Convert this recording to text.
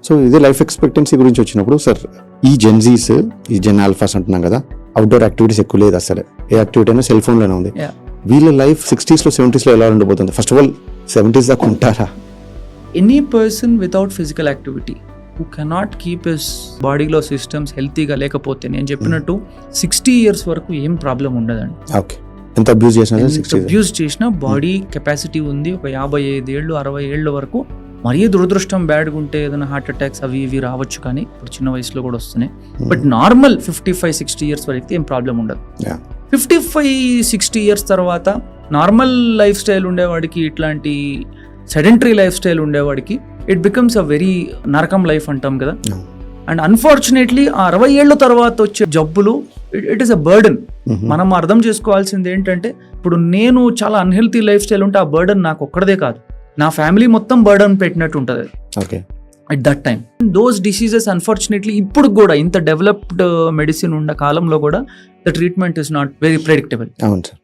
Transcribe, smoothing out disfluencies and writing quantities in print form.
So ఇదే life expectancy గురించి వచ్చినప్పుడు సార్, ఈ జెన్జీస్, ఈ జెన్ ఆల్ఫాస్ అంటున్నాం కదా, అవుట్డోర్ యాక్టివిటీస్ ఎక్కువ లేదు అసలు. ఏ యాక్టివిటీ అయినా సెల్ ఫోన్లోనే ఉంది. వీళ్ళ లైఫ్ 60s లో 70s లో ఎలా ఉండబోతుంది? ఫస్ట్ ఆఫ్ ఆల్ 70s దాకా ఉంటారా? Any person without physical activity who cannot keep his బాడీలో సిస్టమ్స్ హెల్తీగా లేకపోతే, నేను చెప్పినట్టు 60 years వరకు ఏం ప్రాబ్లం ఉండదండి. ఓకే, ఎంత అబ్యూజ్ చేసినా, అబ్యూజ్ చేసినా బాడీ కెపాసిటీ ఉంది. ఒక 55 ఏళ్ళు 60 ఏళ్ళ వరకు మరీ దురదృష్టం బ్యాడ్గా ఉంటే ఏదైనా హార్ట్ అటాక్స్ అవి ఇవి రావచ్చు, కానీ ఇప్పుడు చిన్న వయసులో కూడా వస్తున్నాయి. బట్ నార్మల్ 55-60 years వరకు ఏం ప్రాబ్లం ఉండదు. 55-60 years తర్వాత నార్మల్ లైఫ్ స్టైల్ ఉండేవాడికి, ఇట్లాంటి సెడెంటరీ లైఫ్ స్టైల్ ఉండేవాడికి ఇట్ బికమ్స్ అ వెరీ నరకం లైఫ్ అంటాం కదా. అండ్ అన్ఫార్చునేట్లీ ఆ 60 ఏళ్ళ తర్వాత వచ్చే జబ్బులు ఇట్ ఈస్ అ బర్డన్. మనం అర్థం చేసుకోవాల్సింది ఏంటంటే, ఇప్పుడు నేను చాలా అన్హెల్తీ లైఫ్ స్టైల్ ఉంటే ఆ బర్డన్ నాకు ఒక్కడదే కాదు, నా ఫ్యామిలీ మొత్తం బర్డన్ పెట్టినట్టు ఉంటుంది at that time. Those diseases unfortunately ఇప్పుడు కూడా ఇంత డెవలప్డ్ మెడిసిన్ ఉన్న కాలంలో కూడా the treatment is not very predictable. అవును సార్.